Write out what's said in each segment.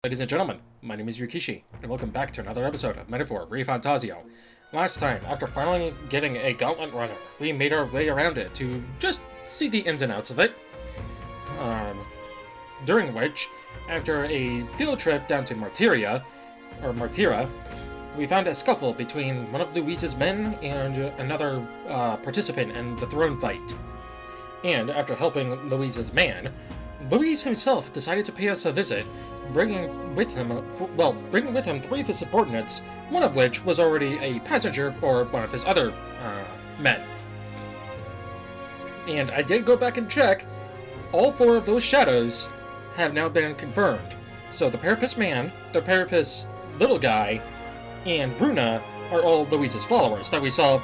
Ladies and gentlemen, my name is Yukishi, and welcome back to another episode of Metaphor Refantazio. Last time, after finally getting a gauntlet runner, we made our way around it to just see the ins and outs of it. During which, after a field trip down to Martyra, we found a scuffle between one of Louise's men and another participant in the throne fight. And after helping Louise's man, Louise himself decided to pay us a visit, bringing with him three of his subordinates, one of which was already a passenger for one of his other men. And I did go back and check. All four of those shadows have now been confirmed. So the Parapus man, the Parapus little guy, and Bruna are all Louise's followers that we saw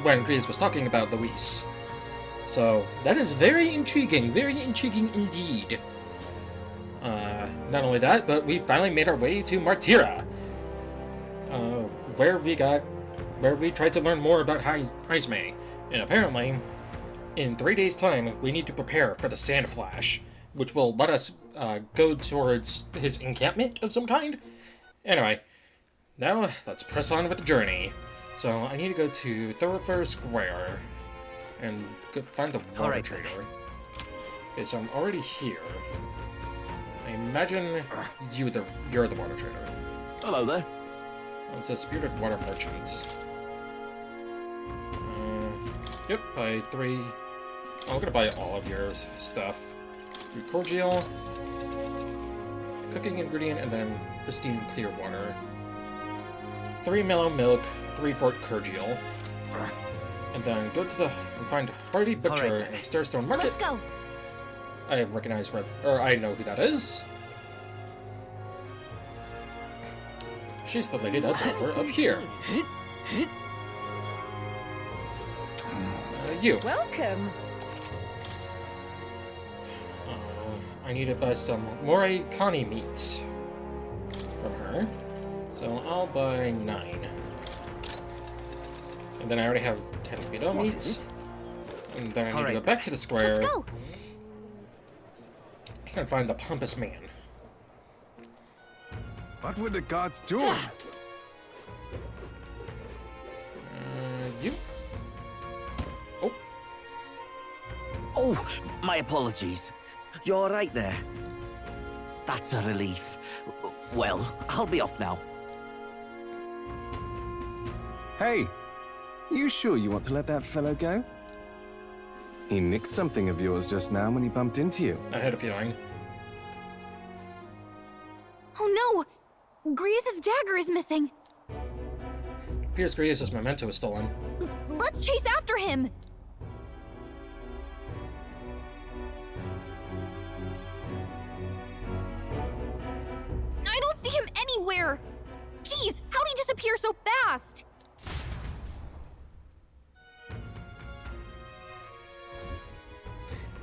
when Greaves was talking about Louise. So that is very intriguing indeed. Not only that, but we finally made our way to Martyra, where we tried to learn more about Heisme. And apparently, in 3 days' time, we need to prepare for the Sand Flash, which will let us go towards his encampment of some kind. Anyway, now let's press on with the journey. So I need to go to Thoroughfare Square and go find the water trader. Okay, so I'm already here. I imagine you're the water trader. Hello there. It says Spirited Water Merchants. Yep, buy 3. I'm gonna buy all of your stuff. 3 cordial, cooking ingredient, and then pristine clear water. 3 mellow milk, 3 fort cordial. And then go to and find Hardy Butcher in Starstone Market. Let's go. I recognize I know who that is. She's the lady that's over up here. You. Welcome. I need to buy some Moray Connie meat from her. So I'll buy 9. And then I already have 10 Beetle meats. And then I need to go back to the square. Let's go. And find the pompous man. What would the gods do? You? Oh. Oh, my apologies. You're right there. That's a relief. Well, I'll be off now. Hey, you sure you want to let that fellow go? He nicked something of yours just now when he bumped into you. I had a feeling. Oh no! Grius' dagger is missing. Pierce Grius' memento is stolen. Let's chase after him! I don't see him anywhere! Jeez, how'd he disappear so fast?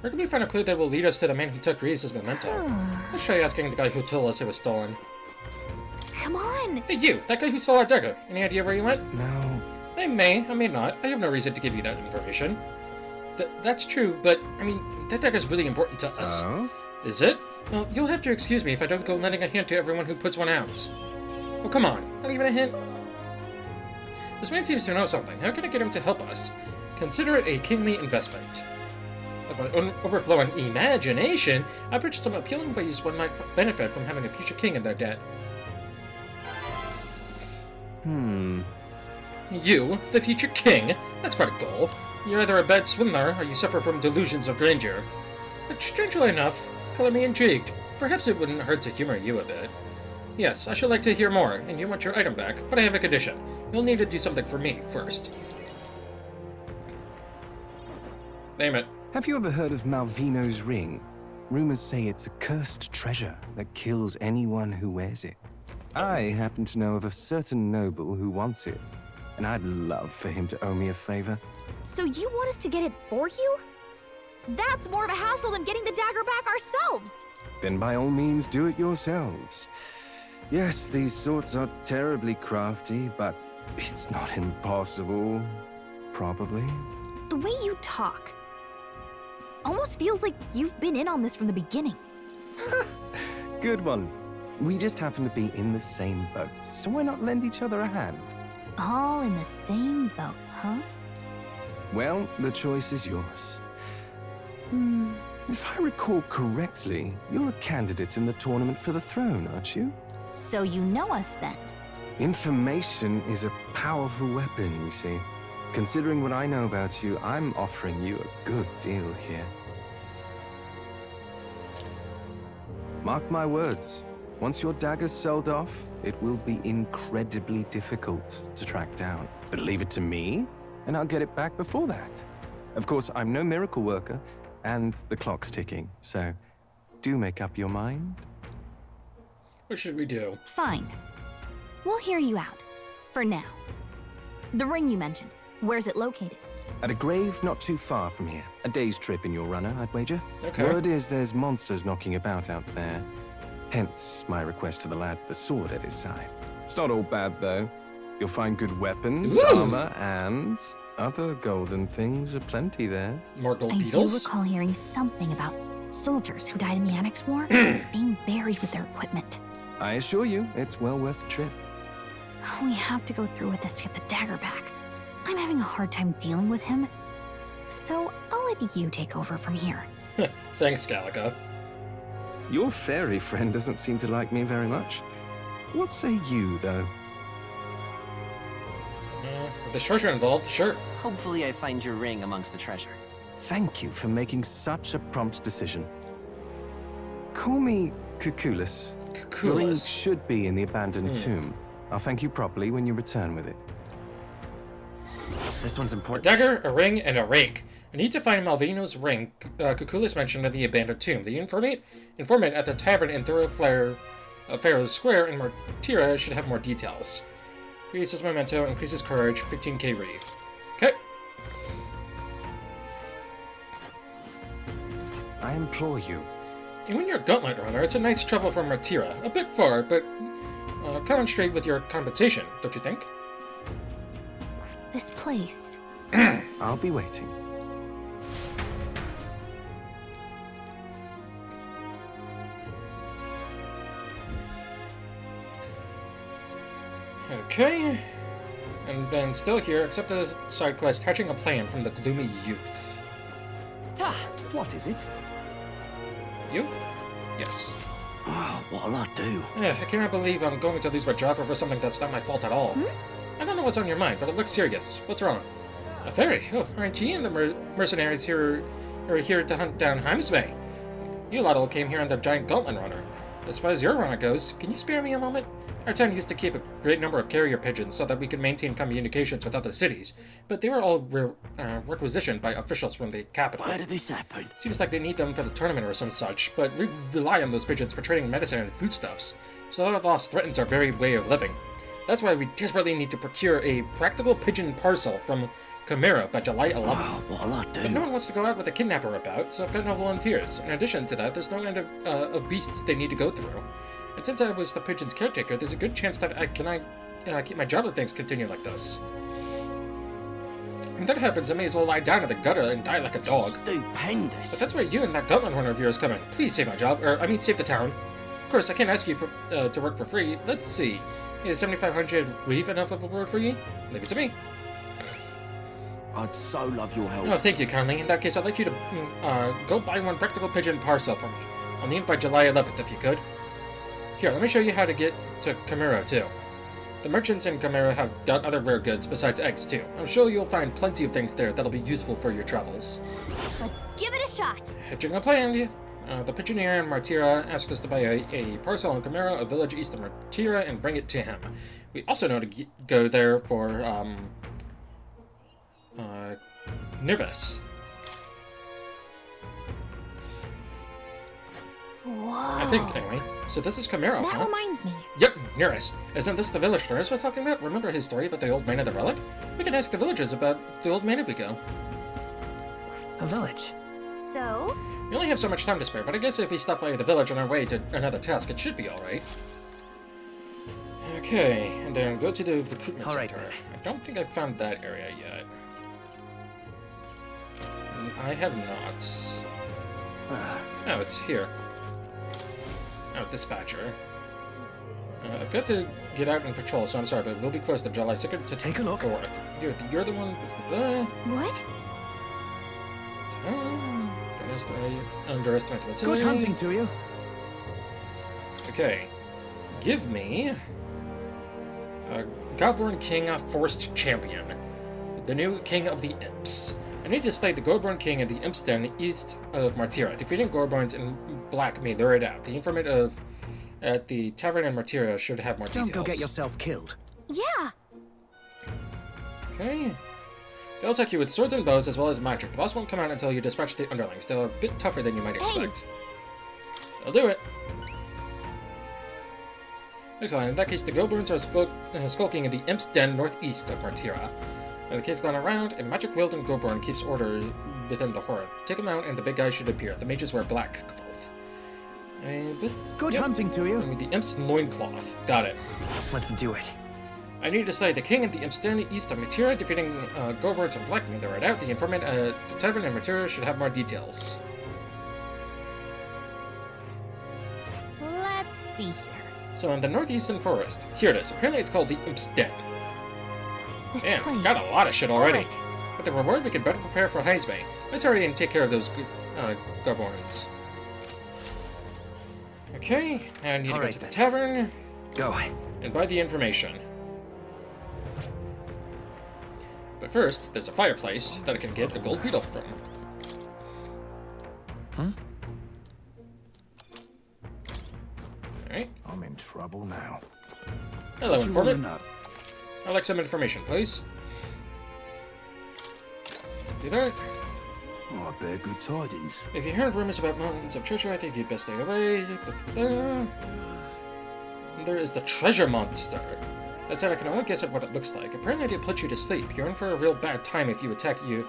Where can we find a clue that will lead us to the man who took Grius' memento? Let's try asking the guy who told us it was stolen. Come on! Hey you, that guy who stole our dagger. Any idea where he went? No. I may not. I have no reason to give you that information. That's true, but, I mean, that dagger's really important to us. Oh? Is it? Well, you'll have to excuse me if I don't go lending a hint to everyone who puts one out. Oh, come on. Not even a hint? This man seems to know something. How can I get him to help us? Consider it a kingly investment. With my overflowing imagination, I purchased some appealing ways one might benefit from having a future king in their debt. You, the future king? That's quite a goal. You're either a bad swindler, or you suffer from delusions of grandeur. But strangely enough, color me intrigued. Perhaps it wouldn't hurt to humor you a bit. Yes, I should like to hear more, and you want your item back, but I have a condition. You'll need to do something for me first. Name it. Have you ever heard of Malvino's ring? Rumors say it's a cursed treasure that kills anyone who wears it. I happen to know of a certain noble who wants it, and I'd love for him to owe me a favor. So you want us to get it for you? That's more of a hassle than getting the dagger back ourselves! Then by all means do it yourselves. Yes, these sorts are terribly crafty, but it's not impossible. Probably. The way you talk almost feels like you've been in on this from the beginning. Good one. We just happen to be in the same boat, so why not lend each other a hand? All in the same boat, huh? Well, the choice is yours. If I recall correctly, you're a candidate in the tournament for the throne, aren't you? So you know us then. Information is a powerful weapon, you see. Considering what I know about you, I'm offering you a good deal here. Mark my words. Once your dagger's sold off, it will be incredibly difficult to track down. But leave it to me, and I'll get it back before that. Of course, I'm no miracle worker, and the clock's ticking, so do make up your mind. What should we do? Fine. We'll hear you out. For now. The ring you mentioned. Where's it located? At a grave not too far from here. A day's trip in your runner, I'd wager. Okay. Word is there's monsters knocking about out there. Hence my request to the lad with the sword at his side. It's not all bad, though. You'll find good weapons, Ooh. armor, and other golden things aplenty there. More gold I do beetles? recall hearing something about soldiers who died in the Annex War being buried with their equipment. I assure you, it's well worth the trip. We have to go through with this to get the dagger back. I'm having a hard time dealing with him. So I'll let you take over from here. Thanks, Gallica. Your fairy friend doesn't seem to like me very much. What say you, though? With the treasure involved, sure. Hopefully I find your ring amongst the treasure. Thank you for making such a prompt decision. Call me Cuculus. The ring Cuculus. should be in the abandoned tomb. I'll thank you properly when you return with it. This one's A important. dagger, a ring, and a rake. I need to find Malvino's ring. Cuculus mentioned in the abandoned tomb. The informant at the tavern in Pharaoh's Square in Martira should have more details. Increases memento, increases courage, 15k read. Okay. I implore you. And when you're a gauntlet runner, it's a nice travel from Martira. A bit far, but coming straight with your compensation, don't you think? This place. I'll be waiting. Okay. And then still here, except the side quest, hatching a plan from the gloomy youth. What is it? Youth? Yes. Oh, what'll I do? I cannot believe I'm going to lose my job over something that's not my fault at all. I don't know what's on your mind, but it looks serious. What's wrong? A fairy? Oh, aren't you and the mercenaries here are here to hunt down Heimsmay? You lot all came here on the giant gauntlet runner. As far as your runner goes, can you spare me a moment? Our town used to keep a great number of carrier pigeons so that we could maintain communications with other cities, but they were all requisitioned by officials from the capital. Why did this happen? Seems like they need them for the tournament or some such, but we rely on those pigeons for trading medicine and foodstuffs, so that loss threatens our very way of living. That's why we desperately need to procure a practical pigeon parcel from Chimera by July 11th. Oh, what'll I But do? no one wants to go out with a kidnapper about, so I've got no volunteers. In addition to that, there's no end of beasts they need to go through. And since I was the pigeon's caretaker, there's a good chance that I keep my job if things continue like this. When that happens, I may as well lie down in the gutter and die like a dog. But Stupendous. that's where you and that gauntlet runner of yours come in. Please save my job, or I mean save the town. Of course, I can't ask you to work for free. Let's see. Is 7,500 reef enough of a reward for you? Leave it to me. I'd so love your help. Oh, thank you kindly. In that case, I'd like you to go buy one practical pigeon parcel for me. I'll need it by July 11th, if you could. Here, let me show you how to get to Chimera, too. The merchants in Chimera have got other rare goods besides eggs, too. I'm sure you'll find plenty of things there that'll be useful for your travels. Let's give it a shot. Hatching a plan. The pigeoneer in Martira asked us to buy a parcel in Chimera, a village east of Martira, and bring it to him. We also know to go there for, Nervous. Whoa. I think, anyway. So this is Chimera, That huh? reminds me. Yep, Nerus. Isn't this the village Nerus was talking about? Remember his story about the old man of the relic? We can ask the villagers about the old man if we go. A village. So? We only have so much time to spare, but I guess if we stop by the village on our way to another task, it should be alright. Okay, and then go to the recruitment All right, center. then. I don't think I've found that area yet. I have not. Oh, it's here. Oh, dispatcher. I've got to get out and patrol, so I'm sorry, but we'll be closed on July 2nd to Take a look. 4th. You're the one... What? Underestimate the Good hunting to you. Okay. Give me... Godborn King Forced Champion. The new King of the Imps. I need to slay the Godborn King in the Imps Den east of Martira. Defeating Godborns in black may lure it out. The informant at the tavern in Martira should have more details. Don't go get yourself killed. Yeah. Okay. They'll attack you with swords and bows as well as magic. The boss won't come out until you dispatch the underlings. They're a bit tougher than you might expect. They'll do it. Excellent. In that case, the Godborns are skulking in the Imp's Den northeast of Martira. When the cave's not around, a magic-wielding Godborn keeps order within the horde. Take him out and the big guy should appear. The mages wear black cloth. Good hunting to you. The Imp's loincloth. Got it. Let's do it. I need to slay the king and the Imp's Den east of Martira. Defeating Godborns and black may lure it out. The informant at the tavern in Martira should have more details. Let's see here. So in the northeastern forest, here it is. Apparently it's called the Imp's Den. This Damn, place. got a lot of shit already. Alright. With the reward, we can better prepare for Heismay. Let's hurry and take care of those Godborns. Okay, now I need to go Alright to the then. tavern Go. and buy the information. But first, there's a fireplace that I can get a gold beetle from. Alright. I'm in trouble now. Hello, What you wanna informant. know? I'd like some information, please. Do that. Oh, I bear good tidings. If you heard rumors about mountains of treasure, I think you'd best stay away. And there is the treasure monster. That said, I can only guess at what it looks like. Apparently they put you to sleep. You're in for a real bad time if they attack you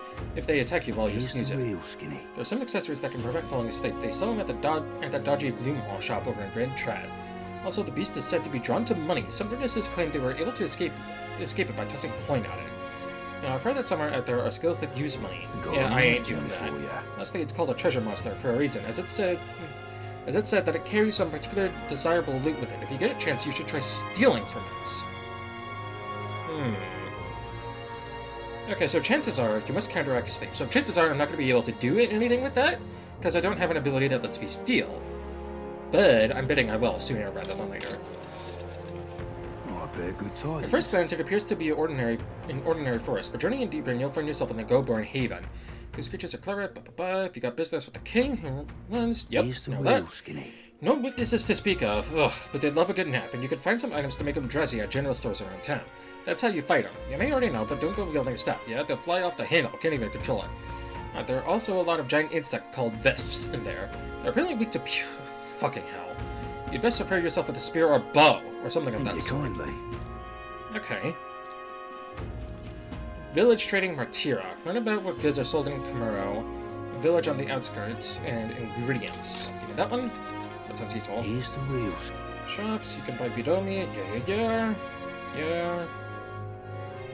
while you're Here's the snoozing. real skinny. There's some accessories that can prevent falling asleep. They sell them at that dodgy Gloomhall shop over in Grand Trad. Also, the beast is said to be drawn to money. Some witnesses claim they were able to escape it by tossing a coin at it. Now, I've heard that somewhere out there are skills that use money. Go Yeah, on, I ain't gem doing that. for ya. Honestly, it's called a treasure monster for a reason, as it said that it carries some particular desirable loot with it. If you get a chance, you should try stealing from it. Okay, so chances are you must counteract sleep. So chances are I'm not going to be able to do anything with that, because I don't have an ability that lets me steal. But I'm betting I will sooner rather than later. Oh, I bear good tidings. At first glance, it appears to be an ordinary forest, but journeying deeper and you'll find yourself in the Godborn Haven. These creatures are clever, if you got business with the king who runs, yep, Here's the know real that. skinny. No weaknesses to speak of, but they'd love a good nap, and you can find some items to make them dressy at general stores around town. That's how you fight them. You may already know, but don't go wielding staff, yeah? They'll fly off the handle, can't even control it. There are also a lot of giant insects called vesps in there. They're apparently weak to fucking hell. You'd best prepare yourself with a spear or a bow, or something of Thank that you sort. kindly. Okay. Village trading Martira. Learn about what goods are sold in Camaro, a village on the outskirts, and ingredients. Give me that one. That sounds useful. Here's the real Shops, you can buy bidomi. Yeah.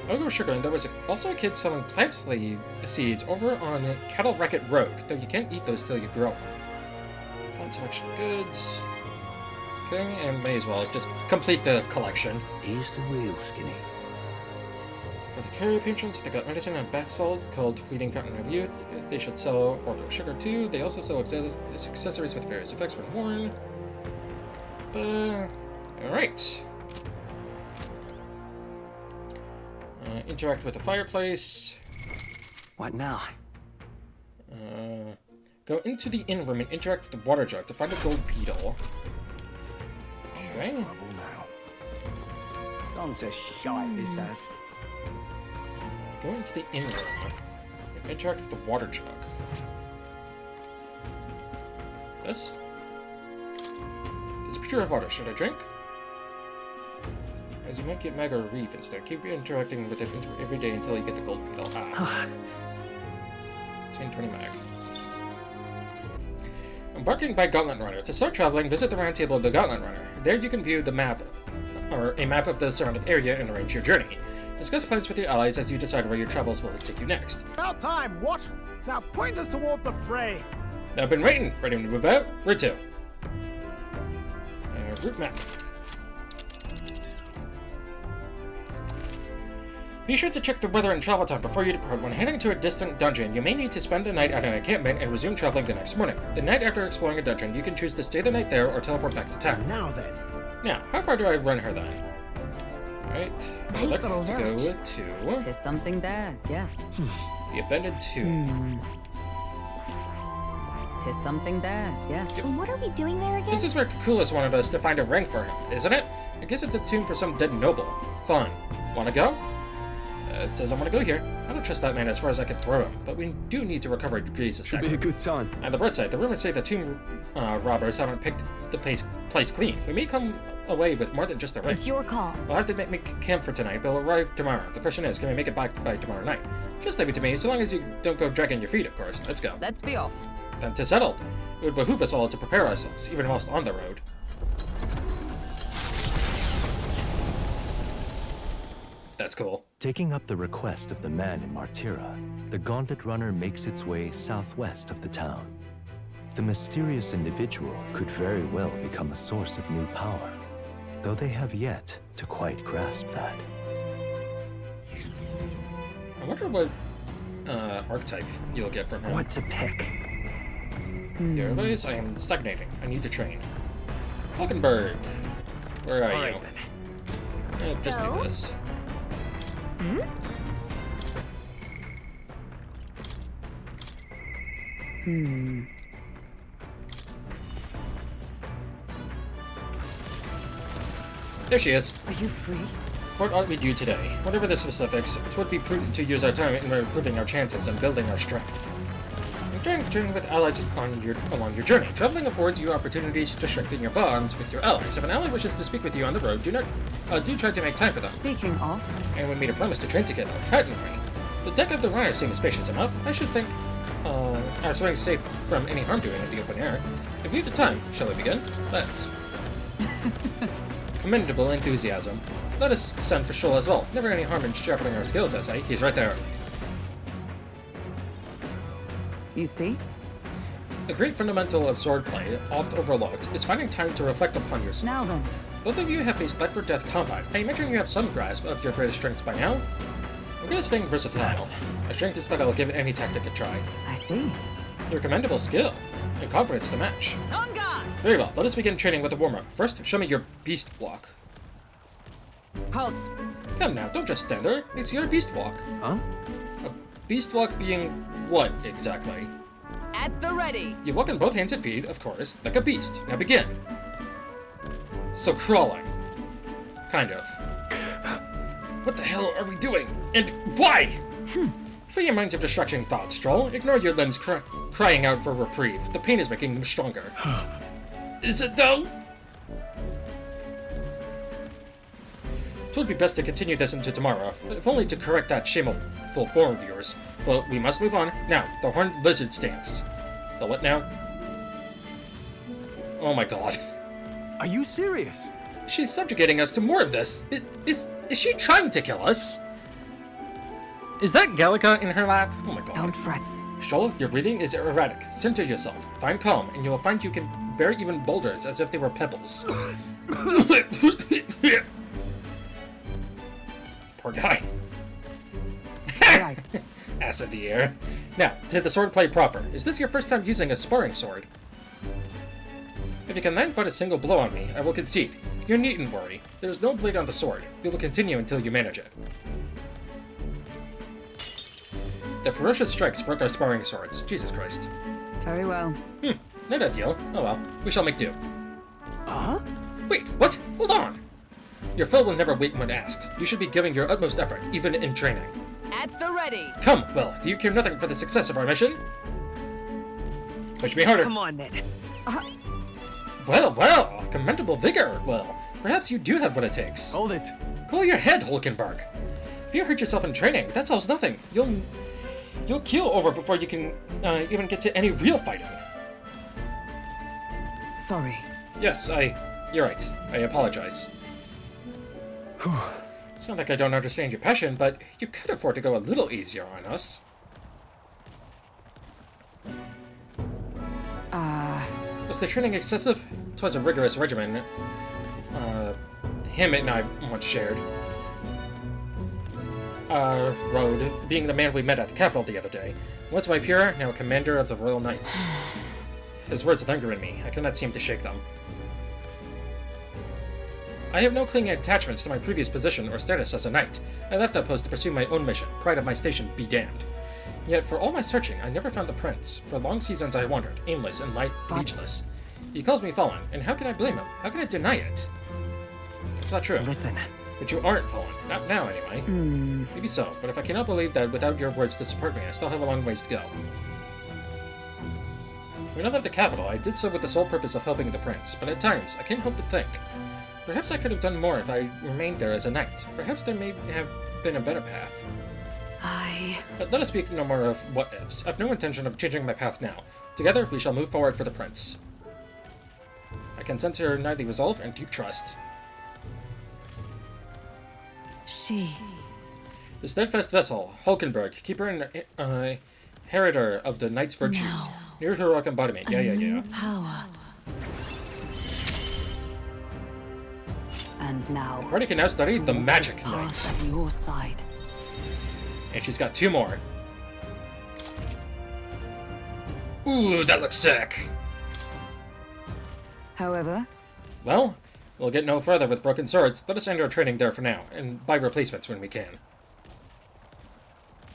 I'll go sugar, and there was also a kid selling plant seeds over on Cattle Racket Road, though you can't eat those till you grow them. Fine selection of goods. Okay, and may as well just complete the collection. Here's the real skinny. For the carrier patrons, they got medicine and bath salt called Fleeting Fountain of Youth. They should sell Orgo Sugar too. They also sell accessories with various effects when worn. Alright. Interact with the fireplace. What now? Go into the inn room and interact with the water jug to find a gold beetle. Okay. Trouble now. Gone to shite, this has. Go into the inn room and interact with the water jug. This? There's a pitcher of water. Should I drink? As you might get Mag or Reef instead. Keep interacting with it every day until you get the gold beetle. Ah. 1020 Mag. Embarking by Gauntlet Runner. To start traveling, visit the round table of the Gauntlet Runner. There you can view the map, or a map of the surrounding area, and arrange your journey. Discuss plans with your allies as you decide where your travels will take you next. About time, what? Now point us toward the fray. I've been waiting. Ready to move out? Route 2. Route map. Be sure to check the weather and travel time before you depart. When heading to a distant dungeon, you may need to spend the night at an encampment and resume traveling the next morning. The night after exploring a dungeon, you can choose to stay the night there or teleport back to town. Now then. Now, how far do I run her then? Alright, I would Nice like little to go village. to Tis something there, yes. the abandoned tomb. Tis something there, yes. What are we doing there again? This is where Kukulis wanted us to find a ring for him, isn't it? I guess it's a tomb for some dead noble. Fun. Wanna go? It says I want to go here. I don't trust that man as far as I can throw him, but we do need to recover degrees of Should be a good time. On the bright side, the rumors say the tomb robbers haven't picked the place clean. We may come away with more than just a ring. It's your call. We'll have to make camp for tonight. They'll arrive tomorrow. The question is, can we make it back by tomorrow night? Just leave it to me, so long as you don't go dragging your feet, of course. Let's go. Let's be off. Then to settled. It would behoove us all to prepare ourselves, even whilst on the road. That's cool. Taking up the request of the man in Martira, the Gauntlet Runner makes its way southwest of the town. The mysterious individual could very well become a source of new power, though they have yet to quite grasp that. I wonder what archetype you'll get from him. What to pick? Your advice? I am stagnating. I need to train. Falkenberg. Where are you? Alright then. Just do So? this. There she is. Are you free? What ought we do today? Whatever the specifics, it would be prudent to use our time in improving our chances and building our strength. Enjoying journeying with allies along your journey. Traveling affords you opportunities to strengthen your bonds with your allies. If an ally wishes to speak with you on the road, do try to make time for them. Speaking of, And we made a promise to train together, hadn't we? The deck of the runner seems spacious enough. I should think our swing safe from any harm doing in the open air. If you have the time, shall we begin? Let's. Commendable enthusiasm. Let us send for Shoal as well. Never any harm in sharpening our skills, I say. He's right there. you see? A great fundamental of swordplay, oft overlooked, is finding time to reflect upon yourself. Now then, Both of you have faced life-or-death combat. I imagine you have some grasp of your greatest strengths by now. We're good at staying versatile. A strength is that I'll give any tactic a try. I see. Your commendable skill, and confidence to match. On guard! Very well, let us begin training with a warm-up. First, show me your beast block. Halt! Come now, don't just stand there. It's your beast walk. Huh? A beast walk being what, exactly? At the ready! You walk on both hands and feet, of course, like a beast. Now begin. So crawling. Kind of. What the hell are we doing? And why? Free your minds of distracting thoughts, Stroll. Ignore your limbs crying out for reprieve. The pain is making them stronger. Is it though? It would be best to continue this into tomorrow, if only to correct that shameful form of yours. But we must move on. Now, the horned lizard stance. The what now? Oh my god. Are you serious? She's subjugating us to more of this. Is she trying to kill us? Is that Gallica in her lap? Oh my god. Don't fret. Shoal, your breathing is erratic. Center yourself. Find calm, and you will find you can bear even boulders as if they were pebbles. Poor guy. Right. Ass in the air. Now, to the swordplay proper. Is this your first time using a sparring sword? If you can land but a single blow on me, I will concede. You needn't worry. There is no blade on the sword. We will continue until you manage it. The ferocious strikes broke our sparring swords. Jesus Christ. Very well. Not ideal. Oh well. We shall make do. Huh? Wait, what? Hold on! Your foe will never wait when asked. You should be giving your utmost effort, even in training. At the ready! Come, Will, do you care nothing for the success of our mission? Push me harder. Come on then. Well, commendable vigor, Will. Perhaps you do have what it takes. Hold it. Cool your head, Hulkenberg. If you hurt yourself in training, that solves nothing. You'll keel over before you can even get to any real fighting. Sorry. Yes, you're right. I apologize. It's not like I don't understand your passion, but you could afford to go a little easier on us. Was the training excessive? 'Twas a rigorous regimen. Him and I once shared. road, being the man we met at the capital the other day. Once my peer, now commander of the Royal Knights. His words linger in me. I cannot seem to shake them. I have no clinging attachments to my previous position or status as a knight. I left that post to pursue my own mission, pride of my station be damned. Yet, for all my searching, I never found the prince. For long seasons I wandered, aimless and leechless. He calls me fallen, and how can I blame him? How can I deny it? It's not true. Listen. But you aren't fallen. Not now, anyway. Maybe so, but if I cannot believe that without your words to support me, I still have a long ways to go. When I left the capital, I did so with the sole purpose of helping the prince, but at times, I can't help but think. Perhaps I could have done more if I remained there as a knight. Perhaps there may have been a better path. But let us speak no more of what-ifs. I've no intention of changing my path now. Together, we shall move forward for the prince. I can sense your knightly resolve and deep trust. The steadfast vessel, Hulkenberg, keeper and inheritor of the knight's virtues. Near heroic embodiment. Yeah. Power. And now. The party can now study the magic knights. At your side. And she's got 2 more. Ooh, that looks sick. However, Well, we'll get no further with broken swords. Let us end our training there for now, and buy replacements when we can.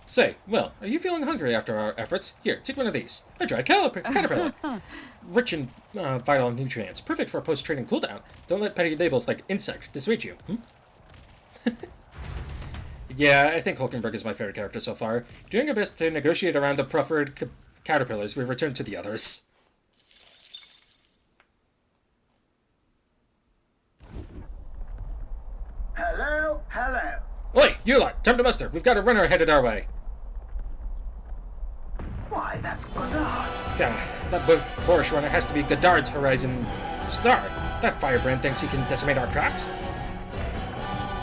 Say, Will, are you feeling hungry after our efforts? Here, take one of these. I dried caterpillar. Rich in vital nutrients. Perfect for a post-training cooldown. Don't let petty labels like insect dissuade you. Yeah, I think Hulkenberg is my favorite character so far. Doing our best to negotiate around the preferred caterpillars, we return to the others. Hello? Oi, you lot! Time to muster! We've got a runner headed our way. Why, that's Godard. That Boorish runner has to be Godard's Horizon star. That firebrand thinks he can decimate our craft.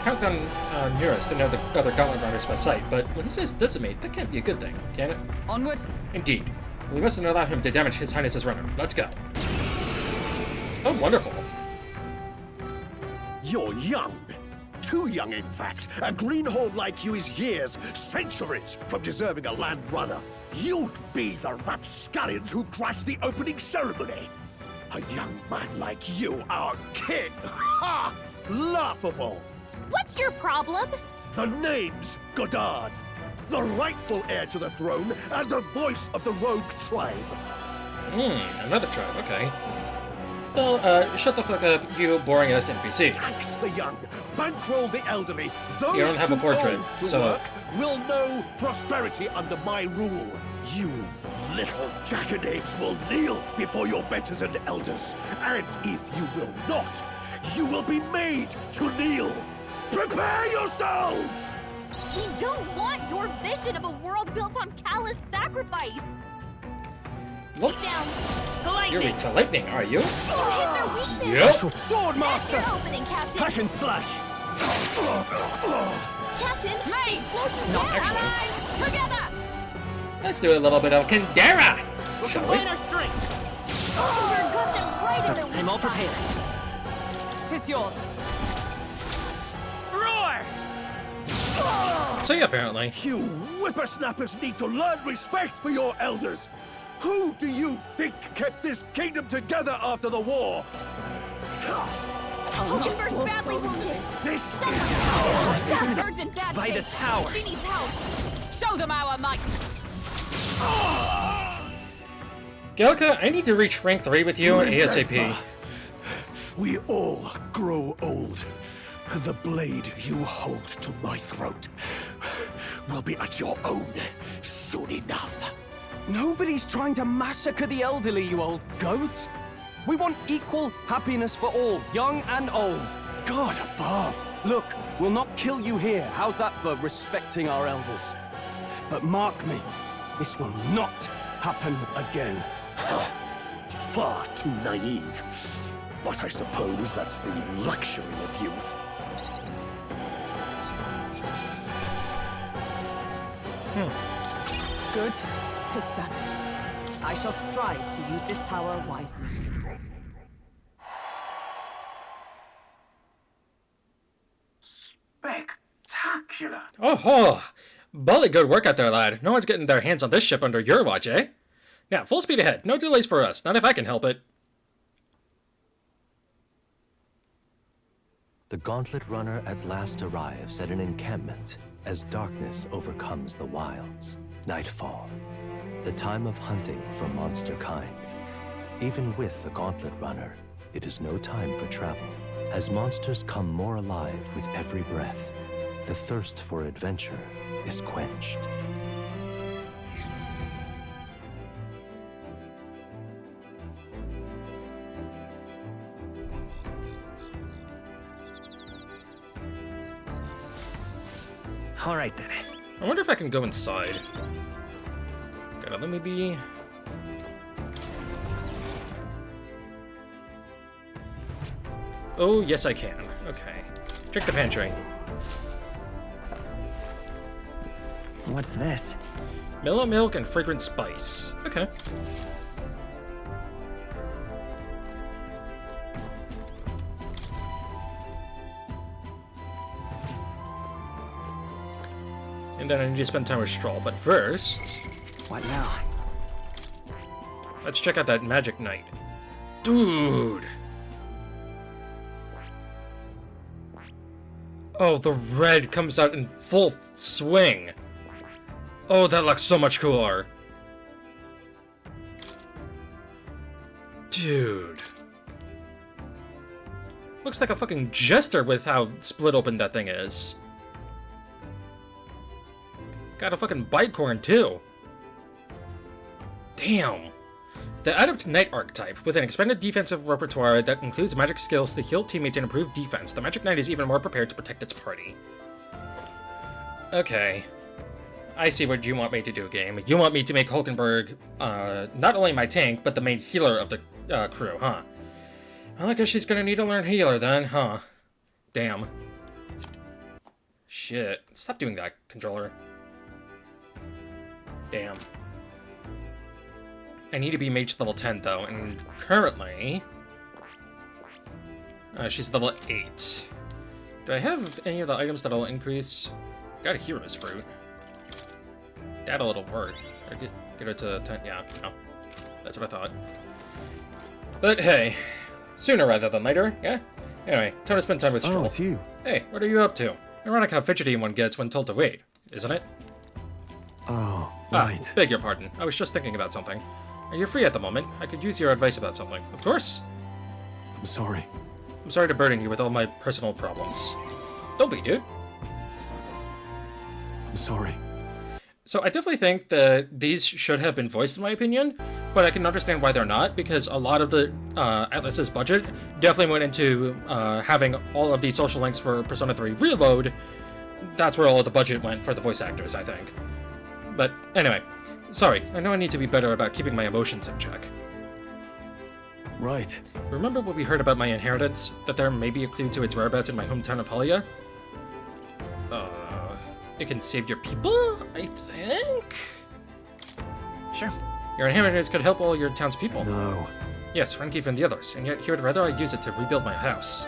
Count on Nearest to know the other gauntlet runners by sight, but when he says decimate, that can't be a good thing, can it? onward. Indeed. We mustn't allow him to damage His Highness's runner. Let's go. Oh, wonderful. You're young. Too young, in fact. A greenhorn like you is years, centuries from deserving a land runner. You'd be the rapscallions who crashed the opening ceremony. A young man like you, our king. Ha! Laughable. What's your problem? The name's Godard. The rightful heir to the throne and the voice of the rogue tribe. Another tribe, okay. Well, shut the fuck up, you boring ass NPC. Tax the young, bankroll the elderly. Those You don't have a too portrait, old to so- work will know prosperity under my rule. You little jackanapes will kneel before your betters and elders. And if you will not, you will be made to kneel. Prepare yourselves! We don't want your vision of a world built on callous sacrifice. Look, Down. you're weak to lightning, are you? You hit their weakness. Yep. Sword That's Master! your opening, Captain. Hack and slash! Captain, Mate! slow you Not down. actually. Allies, together. Let's do a little bit of Kandera, shall we? You're got them right in their weak I'm all spot. prepared. Tis yours. See, apparently. You whippersnappers need to learn respect for your elders. Who do you think kept this kingdom together after the war? Hulkenberg's badly wounded. This is Bastard's in bad By shape. this power. She needs help. Show them our might. Galka, I need to reach rank 3 with you ASAP. We all grow old. The blade you hold to my throat will be at your own soon enough. Nobody's trying to massacre the elderly, you old goat. We want equal happiness for all, young and old. God above. Look, we'll not kill you here. How's that for respecting our elders? But mark me, this will not happen again. Far too naive. But I suppose that's the luxury of youth. Good. 'Tis done. I shall strive to use this power wisely. Spectacular. killer. Oh ho! Bully good work out there, lad. No one's getting their hands on this ship under your watch, eh? Yeah, full speed ahead. No delays for us. Not if I can help it. The Gauntlet Runner at last arrives at an encampment as darkness overcomes the wilds. Nightfall, the time of hunting for monster kind. Even with the Gauntlet Runner, it is no time for travel. As monsters come more alive with every breath, the thirst for adventure is quenched. All right then. I wonder if I can go inside. Gotta let me be. Oh, yes I can. Okay. Check the pantry. What's this? Mellow milk and fragrant spice. Okay. And then I need to spend time with Stroll. But first, What now? let's check out that magic knight. Dude! Oh, the red comes out in full swing. Oh, that looks so much cooler. Dude. Looks like a fucking jester with how split open that thing is. Got a fucking bite horn too. Damn. The Adept Knight archetype, with an expanded defensive repertoire that includes magic skills to heal teammates and improve defense, the Magic Knight is even more prepared to protect its party. Okay. I see what you want me to do, game. You want me to make Hulkenberg, not only my tank, but the main healer of the crew, huh? Well, I guess she's gonna need to learn healer then, huh? Damn. Shit. Stop doing that, controller. Damn. I need to be mage level 10 though, and currently she's level 8. Do I have any of the items that'll increase? Got a hero's fruit. That'll work. I get it to 10. Yeah, no. That's what I thought. But hey, sooner rather than later, yeah? Anyway, time to spend time with Stroll. Oh, it's you. Hey, what are you up to? Ironic how fidgety one gets when told to wait, isn't it? Oh, right. Beg your pardon. I was just thinking about something. Are you free at the moment? I could use your advice about something. Of course. I'm sorry. I'm sorry to burden you with all my personal problems. Don't be, dude. I'm sorry. So I definitely think that these should have been voiced in my opinion, but I can understand why they're not, because a lot of the Atlas's budget definitely went into having all of the social links for Persona 3 Reload. That's where all of the budget went for the voice actors, I think. But anyway, sorry, I know I need to be better about keeping my emotions in check. Right. Remember what we heard about my inheritance? That there may be a clue to its whereabouts in my hometown of Halia? It can save your people, I think? Sure. Your inheritance could help all your townspeople. No. Yes, Renkeef and the others, and yet he would rather I use it to rebuild my house.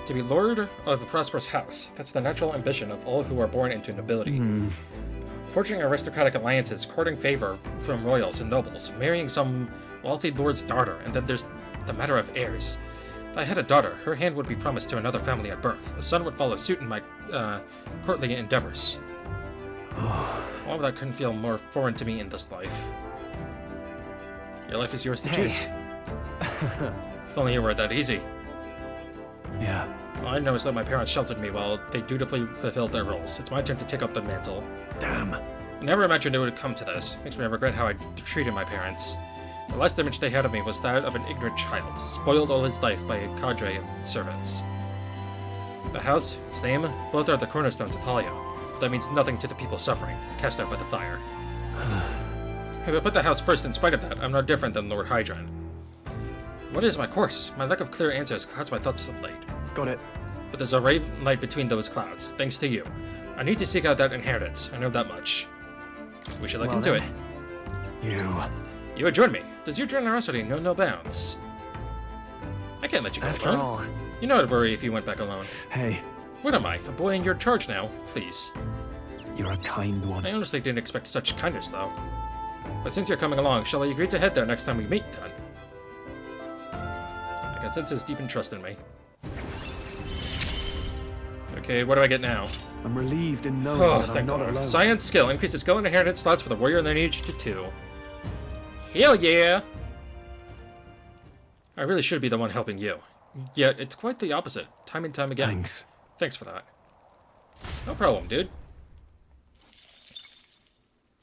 To be lord of a prosperous house, that's the natural ambition of all who are born into nobility. Forging aristocratic alliances, courting favor from royals and nobles, marrying some wealthy lord's daughter, and then there's the matter of heirs. If I had a daughter, her hand would be promised to another family at birth. A son would follow suit in my courtly endeavors. All of that couldn't feel more foreign to me in this life. Your life is yours to choose. If only it were that easy. Yeah. All I know is that my parents sheltered me while they dutifully fulfilled their roles. It's my turn to take up the mantle. Damn. I never imagined it would come to this. Makes me regret how I treated my parents. The last image they had of me was that of an ignorant child, spoiled all his life by a cadre of servants. The house, its name, both are the cornerstones of Halia, but that means nothing to the people suffering, cast out by the fire. If I put the house first in spite of that, I'm no different than Lord Hydron. What is my course? My lack of clear answers clouds my thoughts of late. Got it. But there's a ray of light between those clouds, thanks to you. I need to seek out that inheritance, I know that much. We should look Well into then. it. You would join me. Does your generosity know no bounds? I can't let you go After alone. all, You know I'd worry if you went back alone. Hey, What am I? A boy in your charge now? Please. You're a kind one. I honestly didn't expect such kindness, though. But since you're coming along, shall I agree to head there next time we meet, then? I can sense his deep trust in me. Okay, what do I get now? I'm relieved in knowing Oh, that I'm thank not God. alone. Science skill. Increases skill and inheritance slots for the warrior and lineage to 2. Hell yeah! I really should be the one helping you. Yet, it's quite the opposite, time and time again. Thanks. Thanks for that. No problem, dude.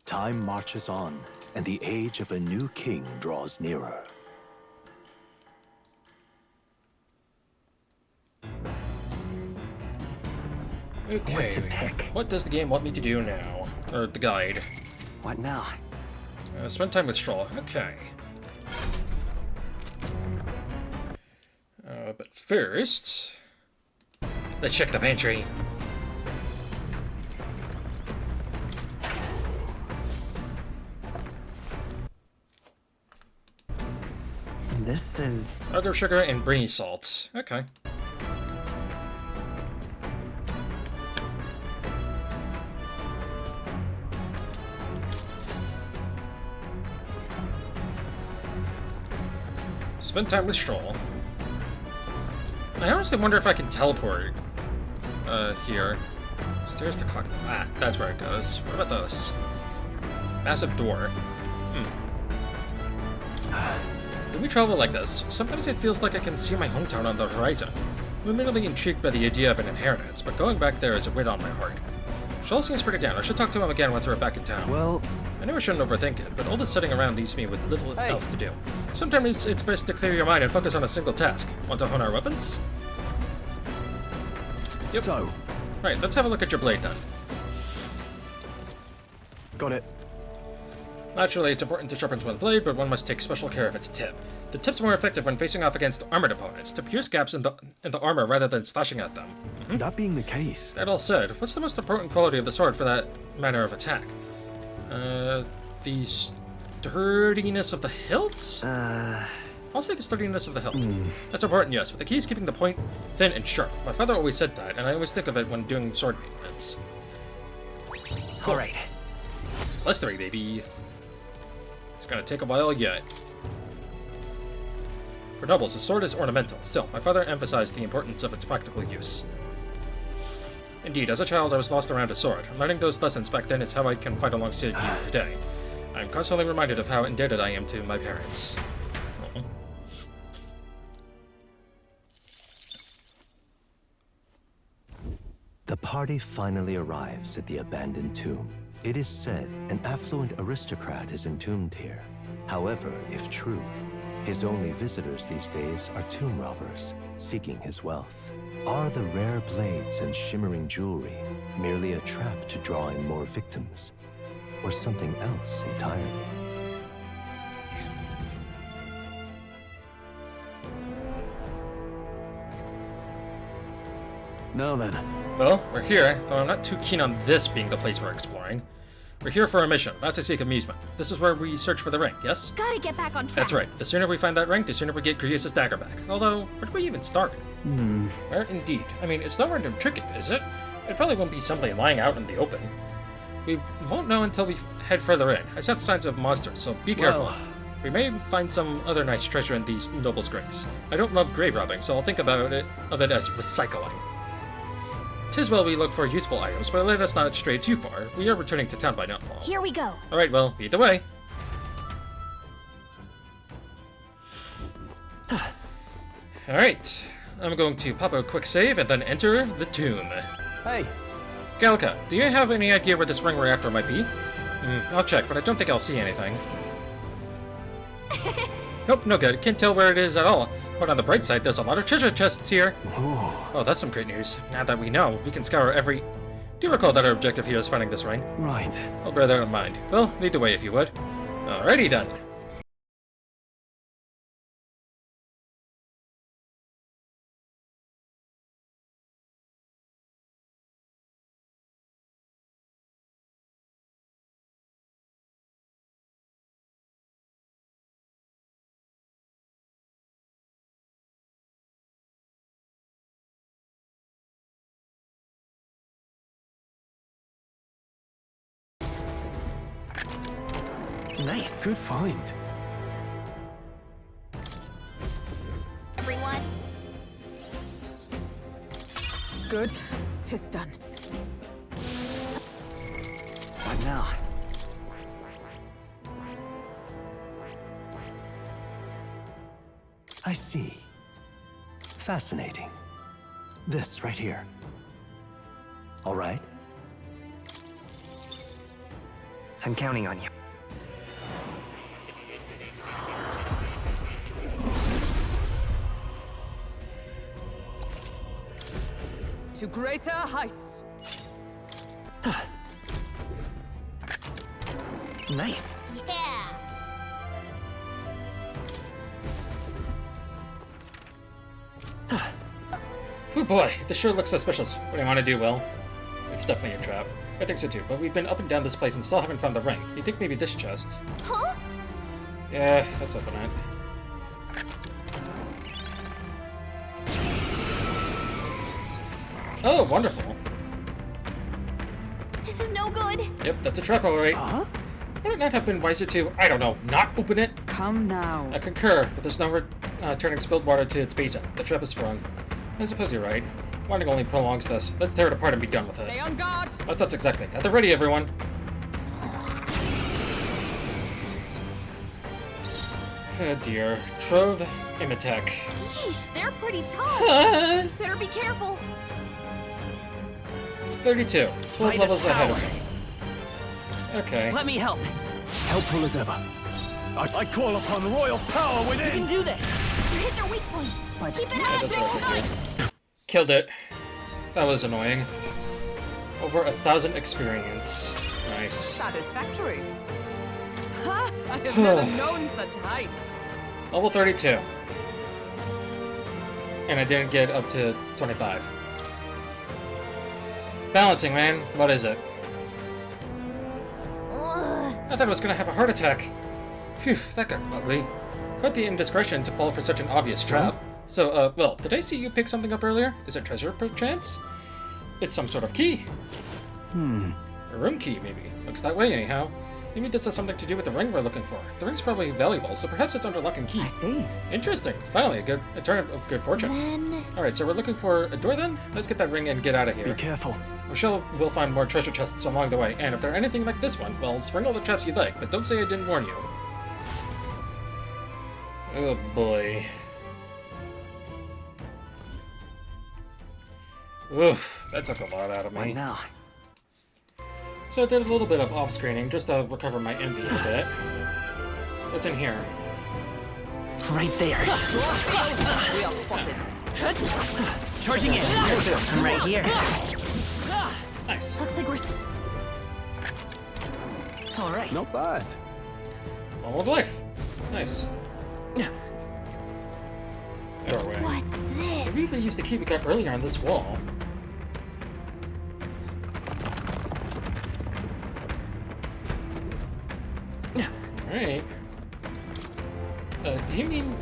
Time marches on, and the age of a new king draws nearer. Okay. What to pick? What does the game want me to do now? Or the guide? What now? Spend time with Stroll. Okay. But first, let's check the pantry. This is... Sugar, sugar, and brinny salts. Okay. Spend time with Stroll. I honestly wonder if I can teleport here. Stairs to cockpit. Ah, that's where it goes. What about this? Massive door. When we travel like this, sometimes it feels like I can see my hometown on the horizon. I'm immediately intrigued by the idea of an inheritance, but going back there is a weight on my heart. Stroll seems pretty down. I should talk to him again once we're back in town. Well, I know I shouldn't overthink it, but all this sitting around leaves me with little else to do. Sometimes it's best to clear your mind and focus on a single task. Want to hone our weapons? Yep. so, Right, let's have a look at your blade then. got it. Naturally, it's important to sharpen one's blade, but one must take special care of its tip. The tip's more effective when facing off against armored opponents, to pierce gaps in the armor rather than slashing at them. That being the case, That all said, what's the most important quality of the sword for that manner of attack? The sturdiness of the hilt? I'll say the sturdiness of the hilt. That's important, yes, but the key is keeping the point thin and sharp. My father always said that, and I always think of it when doing sword maintenance. All right. +3, baby. It's gonna take a while yet. For nobles, the sword is ornamental. Still, my father emphasized the importance of its practical use. Indeed, as a child, I was lost around a sword. Learning those lessons back then is how I can fight alongside you today. I'm constantly reminded of how indebted I am to my parents. Aw. The party finally arrives at the abandoned tomb. It is said an affluent aristocrat is entombed here. However, if true, his only visitors these days are tomb robbers, seeking his wealth. Are the rare blades and shimmering jewelry merely a trap to draw in more victims, or something else entirely? now then. Well, we're here, though I'm not too keen on this being the place we're exploring. We're here for a mission, not to seek amusement. This is where we search for the ring, yes? Gotta get back on track. That's right. The sooner we find that ring, the sooner we get Grievous' dagger back. Although, where do we even start? Where indeed? I mean, it's nowhere near tricky, is it? It probably won't be simply lying out in the open. We won't know until we head further in. I sense signs of monsters, so be careful. Well. We may find some other nice treasure in these nobles' graves. I don't love grave robbing, so I'll think of it as recycling. 'Tis well we look for useful items, but let us not stray too far. We are returning to town by nightfall. Here we go. Alright, well, lead the way. Alright, I'm going to pop a quick save and then enter the tomb. Hey, Gallica, do you have any idea where this ring we're after might be? I'll check, but I don't think I'll see anything. Nope, no good. Can't tell where it is at all. But on the bright side, there's a lot of treasure chests here. Oh, that's some great news. Now that we know, we can scour every... Do you recall that our objective here is finding this ring? right. I'll bear that in mind. Well, lead the way if you would. Alrighty then. Nice. Good find. Everyone. Good. 'Tis done. What now? I see. Fascinating. This right here. All right? I'm counting on you. To greater heights. Nice. Yeah. Oh boy, this sure looks suspicious. What do you want to do, Will? It's definitely a trap. I think so too, but we've been up and down this place and still haven't found the ring. You think maybe this chest? Huh? Yeah, let's open it. Oh, wonderful. This is no good. Yep, that's a trap, alright. Huh? Would it not have been wiser to, I don't know, not open it? Come now. I concur, but there's no turning spilled water to its base end. The trap is sprung. I suppose you're right. Winding only prolongs this. Let's tear it apart and be done with Stay it. on guard. Oh, that's exactly. At the ready, everyone. Oh dear. Trove Imitech. Yeesh, they're pretty tough. Ah, Better be careful. 32. 12 Might levels as ahead power. of me. Okay. Let me help. Helpful as ever. I call upon royal power You can within! do this. You hit their weak point. By the Keep it snap. up. That's All what I night. figured. Killed it. That was annoying. Over 1,000 experience. Nice. Satisfactory. Ha! I have never known such heights. Level 32. And I didn't get up to 25. Balancing, man. What is it? Ugh. I thought I was gonna have a heart attack. Phew, that got ugly. Quite the indiscretion to fall for such an obvious trap. So, Will, did I see you pick something up earlier? Is it treasure, perchance? It's some sort of key. A room key, maybe. Looks that way, anyhow. Maybe this has something to do with the ring we're looking for. The ring's probably valuable, so perhaps it's under lock and key. I see. Interesting. Finally, a turn of good fortune. Then Alright, so we're looking for a door then? Let's get that ring and get out of Be here. careful. I'm sure we'll find more treasure chests along the way, and if they're anything like this one, well, spring all the traps you like, but don't say I didn't warn you. Oh boy. Oof, that took a lot out of What me. now? So I did a little bit of off-screening just to recover my envy a bit. What's in here? Right there. We are spotted. Charging in. I'm right here. Nice. looks like we're. All right. Not bad. Ball of life. Nice. Doorway. What's I this? really used the key we got earlier on this wall. Alright. Do you mean...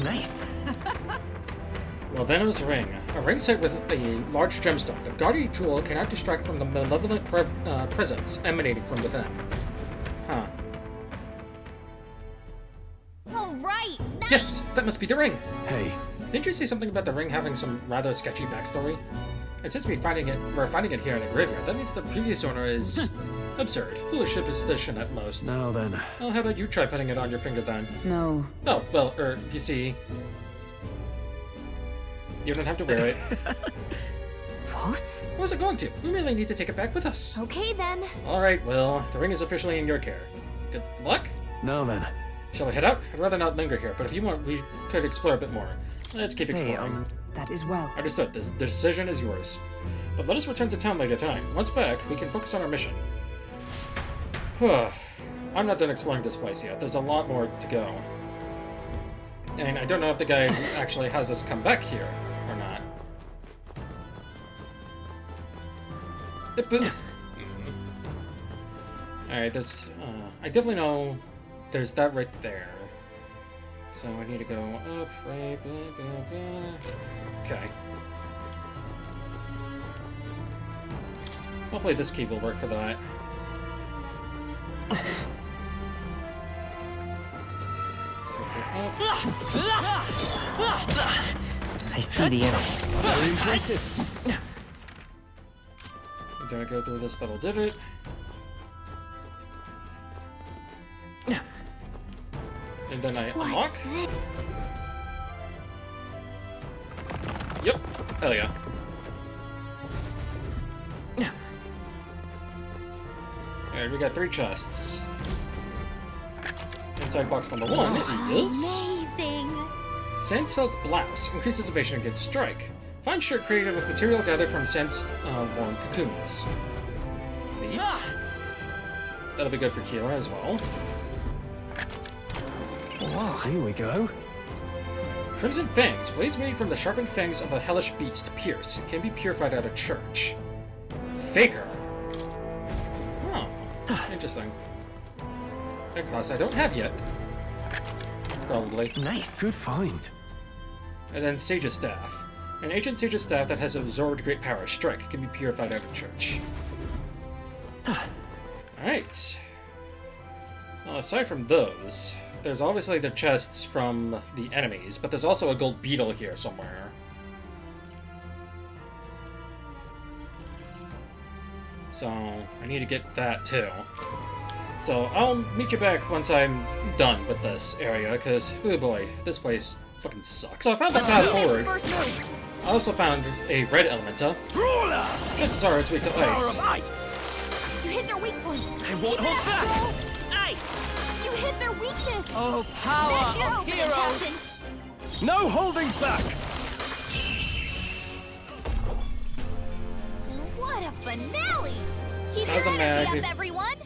Nice. Well, Venom's ring. A ring set with a large gemstone. The gaudy jewel cannot distract from the malevolent presence emanating from within. Huh. All right. Nice. Yes! That must be the ring! Hey, Didn't you say something about the ring having some rather sketchy backstory? And since we're finding it here in a graveyard, that means the previous owner is... absurd. Foolish superstition at most. now then. Well, how about you try putting it on your finger then? No. Oh, well, you see... You don't have to wear it. What? What was it going to? We really need to take it back with us. Okay then. Alright, well, the ring is officially in your care. Good luck? Now then. Shall we head out? I'd rather not linger here, but if you want, we could explore a bit more. Let's keep Say, exploring. That is well. Understood. The decision is yours. But let us return to town later tonight. Once back, we can focus on our mission. I'm not done exploring this place yet. There's a lot more to go. And I don't know if the guy actually has us come back here or not. Alright, there's... I definitely know there's that right there. So I need to go up, right, blah, blah, blah. Okay. Hopefully this key will work for that. I see the enemy. Very impressive. I'm gonna go through this little divot. And then I unlock. What's this? Yep. Hell yeah. Alright, we got 3 chests. Inside box number 1 is... Amazing! Sand Silk Blouse. Increases evasion against strike. Fine shirt created with material gathered from sand-worn cocoons. Neat. That'll be good for Keeler as well. Wow, here we go. Crimson Fangs. Blades made from the sharpened fangs of a hellish beast pierce. Can be purified at a church. Faker. Oh, interesting. A class I don't have yet. Probably. Nice. Good find. And then Sage's Staff. An ancient Sage's Staff that has absorbed great power. Strike. Can be purified at a church. Alright. Well, aside from those, there's obviously the chests from the enemies, but there's also a gold beetle here somewhere. So, I need to get that too. So, I'll meet you back once I'm done with this area, because, oh boy, this place fucking sucks. So I found the path forward. I also found a red elementa. Chances are it's weak to ice. You hit their weak point. I won't hold back. Nice. You hit their weakness. Oh, power That's your of opening, heroes! Captain. No holding back! What a finale! Keep How's your a energy mag? up, everyone.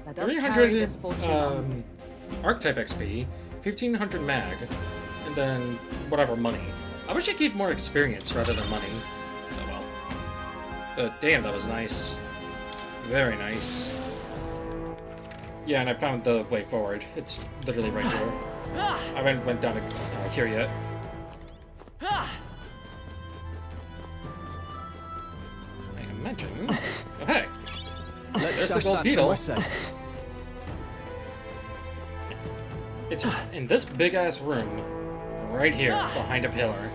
Let us carry this 300 fortune on. archetype XP, 1500 mag, and then whatever money. I wish I gave more experience rather than money. Oh well. But damn, that was nice. Very nice. Yeah, and I found the way forward. It's literally right here. I haven't went down to here yet. I imagine. Oh, hey. Let's There's the stash gold that beetle. somewhere safe. It's in this big-ass room, right here, behind a pillar.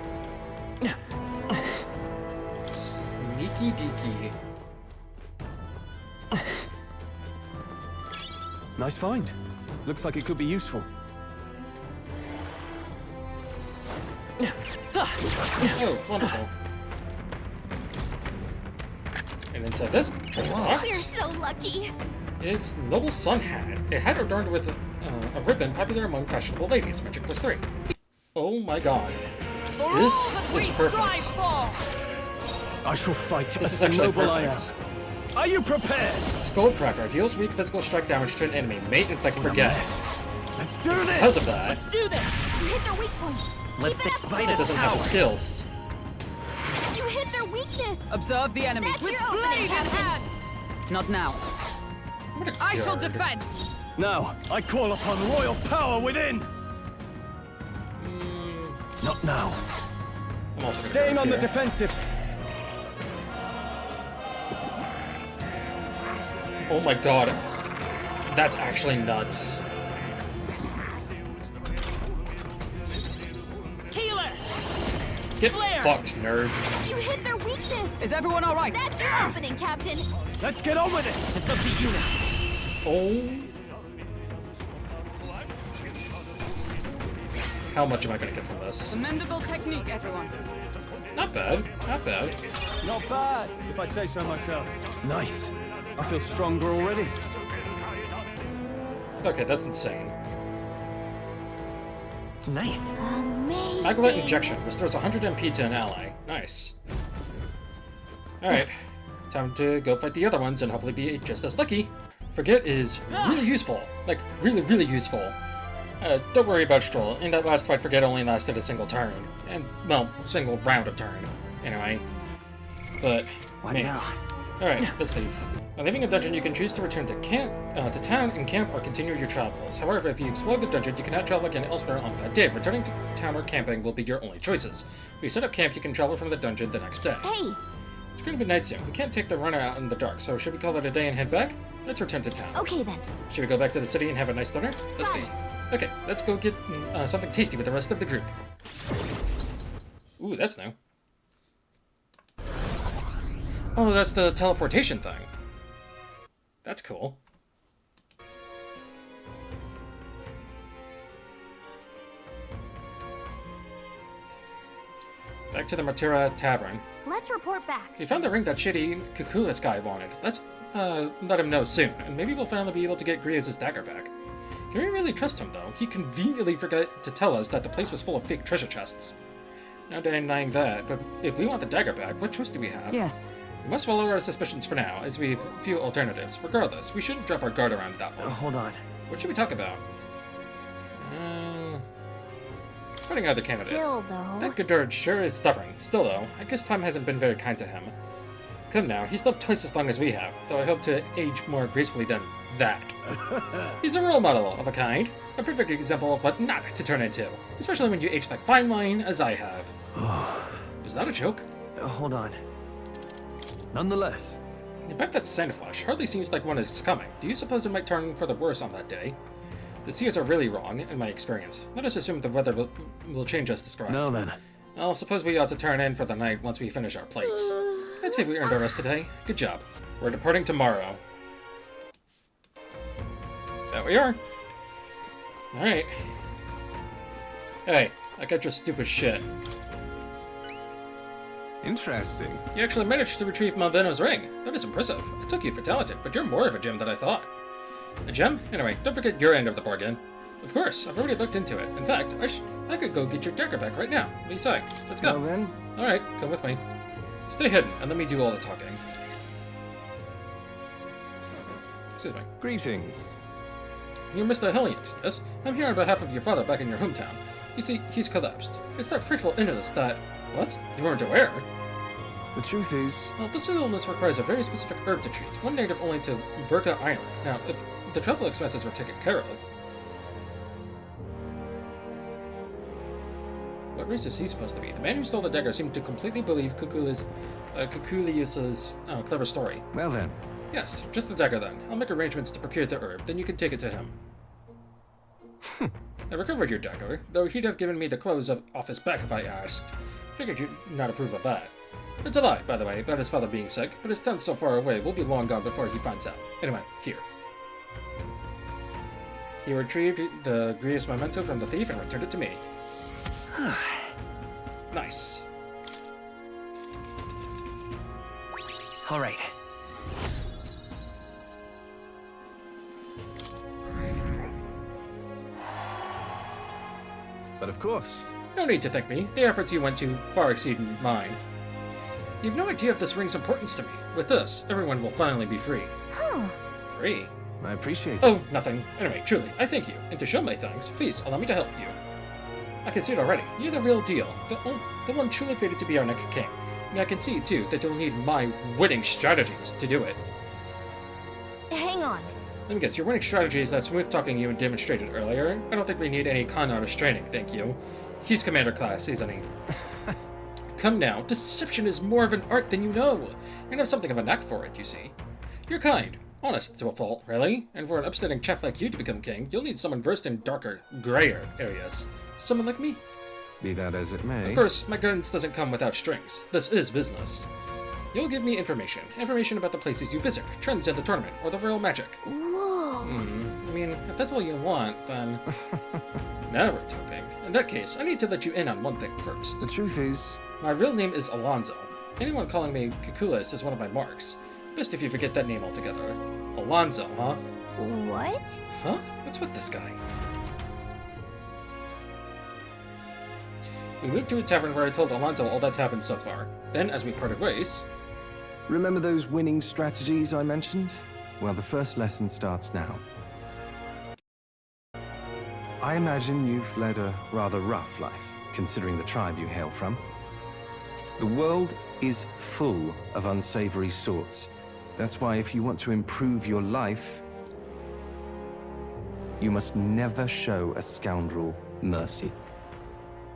Sneaky deaky. Nice find. Looks like it could be useful. Oh, wonderful. And inside this We're box so lucky. is Noble Sun Hat. A hat adorned with a ribbon popular among fashionable ladies. Magic +3. Oh my god. This is perfect. I shall fight This as is the actually noble I am. perfect. Are you prepared? Skullcracker deals weak physical strike damage to an enemy. May inflict forget. Let's do this! Because of that, Do this! You hit their weak point. Let's Keep it up. fight it it doesn't have its skills. You hit their weakness. Observe the enemy That's with your opening, blade in Captain. hand! Not now. What a I shall guard. defend! Now, I call upon royal power within! Not now. I'm also gonna Staying go on the here. defensive. Oh my god. That's actually nuts. Healer! Get Flare. fucked, nerd. You hit their weakness. Is everyone alright? That's your opening, Captain. Let's get on with it! It's up to you now. Oh. How much am I gonna get from this? Commendable technique, everyone. Not bad. Not bad. Not bad, if I say so myself. Nice. I feel stronger already. Okay, that's insane. Nice. Amazing. Maglet Injection restores 100 MP to an ally. Nice. Alright. Time to go fight the other ones and hopefully be just as lucky. Forget is really useful. Like, really, really useful. Don't worry about Stroll. In that last fight, Forget only lasted a single turn. And, well, single round of turn. Anyway. But, What man. now? Alright, let's leave. While leaving a dungeon, you can choose to return to town and camp or continue your travels. However, if you explore the dungeon, you cannot travel again elsewhere on that day. Returning to town or camping will be your only choices. If you set up camp, you can travel from the dungeon the next day. Hey, It's going to be night soon. We can't take the runner out in the dark, so should we call it a day and head back? let's return to town. Okay then. Should we go back to the city and have a nice dinner? Let's Got leave. it. Okay, let's go get something tasty with the rest of the group. Ooh, that's new. Oh, that's the teleportation thing. That's cool. Back to the Matera Tavern. Let's report back. We found the ring that shitty Kukulis guy wanted. Let's let him know soon, and maybe we'll finally be able to get Gria's dagger back. Can we really trust him, though? He conveniently forgot to tell us that the place was full of fake treasure chests. Not denying that, but if we want the dagger back, what choice do we have? Yes. We must lower our suspicions for now, as we have few alternatives. Regardless, we shouldn't drop our guard around that one. Hold on. What should we talk about? Finding other candidates. Still, though. That Godurge sure is stubborn. Still, though, I guess time hasn't been very kind to him. Come now, he's lived twice as long as we have, though I hope to age more gracefully than that. He's a role model of a kind, a perfect example of what not to turn into, especially when you age like fine wine, as I have. Is that a joke? Hold on. Nonetheless. I bet that sandflash hardly seems like one is coming. Do you suppose it might turn for the worse on that day? The seers are really wrong, in my experience. Let us assume the weather will change as described. Now then. Well, suppose we ought to turn in for the night once we finish our plates. I'd say we earned our rest today. Good job. We're departing tomorrow. There we are. Alright. Hey, I got your stupid shit. Interesting. You actually managed to retrieve Malvino's ring. That is impressive. I took you for talented, but you're more of a gem than I thought. A gem? Anyway, don't forget your end of the bargain. Of course, I've already looked into it. In fact, I could go get your dagger back right now. What do you say? Let's go. Well then. Alright, come with me. Stay hidden, and let me do all the talking. Excuse me. Greetings. You're Mr. Hellions, yes? I'm here on behalf of your father back in your hometown. You see, he's collapsed. It's that frightful illness that... What? You weren't aware? The truth is, Well, this illness requires a very specific herb to treat, one native only to Verka Island. Now, if the travel expenses were taken care of... What race is he supposed to be? The man who stole the dagger seemed to completely believe Kukulius's clever story. well then. Yes, just the dagger then. I'll make arrangements to procure the herb, then you can take it to him. I recovered your dagger, though he'd have given me the clothes off his back if I asked. Figured you'd not approve of that. It's a lie, by the way, about his father being sick, but his town's so far away, we'll be long gone before he finds out. Anyway, here. He retrieved the Grius memento from the thief and returned it to me. Nice. All right. But of course. No need to thank me. The efforts you went to far exceed mine. You've no idea of this ring's importance to me. With this, everyone will finally be free. Huh. Free? I appreciate it. Oh, nothing. Anyway, truly, I thank you. And to show my thanks, please allow me to help you. I can see it already. You're the real deal. The one truly fated to be our next king. And I can see, too, that you'll need my winning strategies to do it. Hang on. Let me guess, your winning strategy is that smooth-talking you demonstrated earlier? I don't think we need any con artist training, thank you. He's commander class, isn't he? Come now, deception is more of an art than you know. You have something of a knack for it, you see. You're kind. Honest to a fault, really. And for an upstanding chap like you to become king, you'll need someone versed in darker, grayer areas. Someone like me. Be that as it may. Of course, my guidance doesn't come without strings. This is business. You'll give me information. Information about the places you visit, trends in the tournament, or the royal magic. Whoa. I mean, if that's all you want, then... Now we're talking. In that case, I need to let you in on one thing first. The truth is, My real name is Alonzo. Anyone calling me Kukulis is one of my marks. Best if you forget that name altogether. Alonzo, huh? What? Huh? What's with this guy? We moved to a tavern where I told Alonzo all that's happened so far. Then, as we parted ways... remember those winning strategies I mentioned? Well, the first lesson starts now. I imagine you've led a rather rough life, considering the tribe you hail from. The world is full of unsavory sorts. That's why if you want to improve your life, you must never show a scoundrel mercy.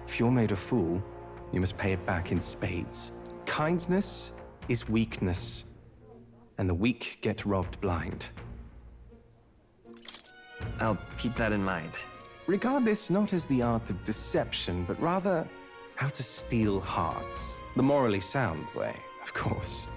If you're made a fool, you must pay it back in spades. Kindness is weakness, and the weak get robbed blind. I'll keep that in mind. Regard this not as the art of deception, but rather how to steal hearts. The morally sound way, of course.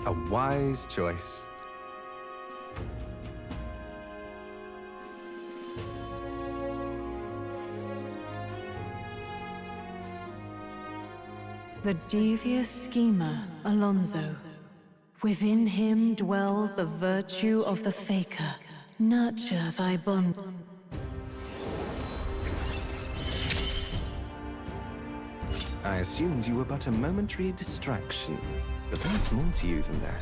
A wise choice. The devious schemer, Alonso. Within him dwells the virtue of the faker. Nurture thy bond. I assumed you were but a momentary distraction, but there's more to you than that.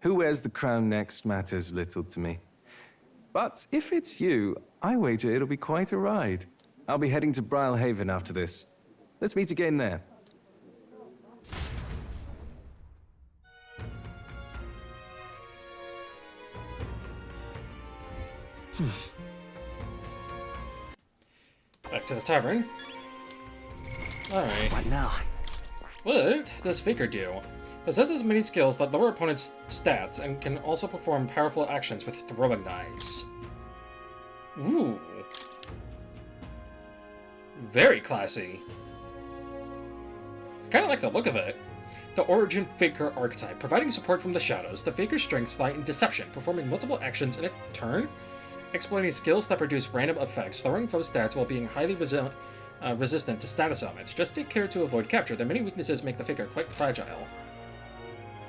Who wears the crown next matters little to me. But if it's you, I wager it'll be quite a ride. I'll be heading to Brylehaven after this. Let's meet again there. Back to the tavern. Alright. What now? What does Faker do? Possesses many skills that lower opponents' stats and can also perform powerful actions with throwing knives. Ooh. Very classy. Kinda like the look of it. The Origin Faker archetype, providing support from the shadows. The Faker's strengths lie in deception, performing multiple actions in a turn, exploiting skills that produce random effects, lowering foe stats while being highly resistant to status elements. Just take care to avoid capture. The many weaknesses make the Faker quite fragile.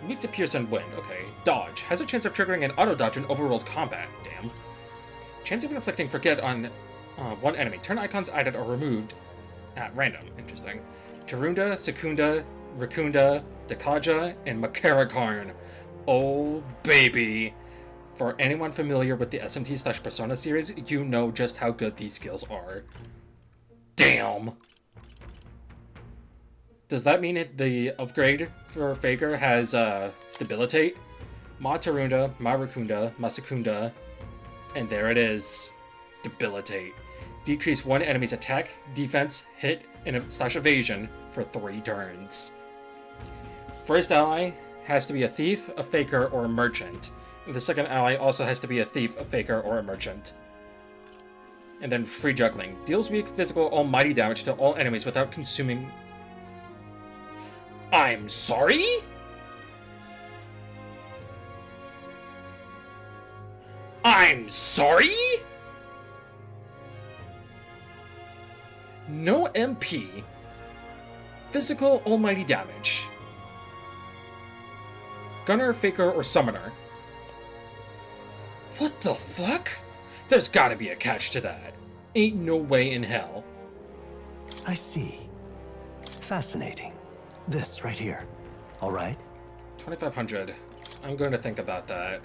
Weak to Pierce and Wind. Okay. Dodge. Has a chance of triggering an auto-dodge in overworld combat. Damn. Chance of inflicting forget on one enemy. Turn icons added or removed at random. Interesting. Tarunda, Secunda, Rakunda, Dakaja, and Makarakarn. Oh, baby. For anyone familiar with the SMT/Persona series, you know just how good these skills are. Damn! Does that mean the upgrade for Faker has Debilitate? Ma Tarunda, Ma Rakunda, Masakunda, and there it is. Debilitate. Decrease one enemy's attack, defense, hit, and /evasion for 3 turns. First ally has to be a thief, a faker, or a merchant. The second ally also has to be a thief, a faker, or a merchant. And then free juggling. Deals weak physical almighty damage to all enemies without consuming... I'm sorry? I'm sorry? No MP. Physical almighty damage. Gunner, faker, or summoner. What the fuck? There's gotta be a catch to that. Ain't no way in hell. I see. Fascinating. This right here. All right? 2,500. I'm going to think about that.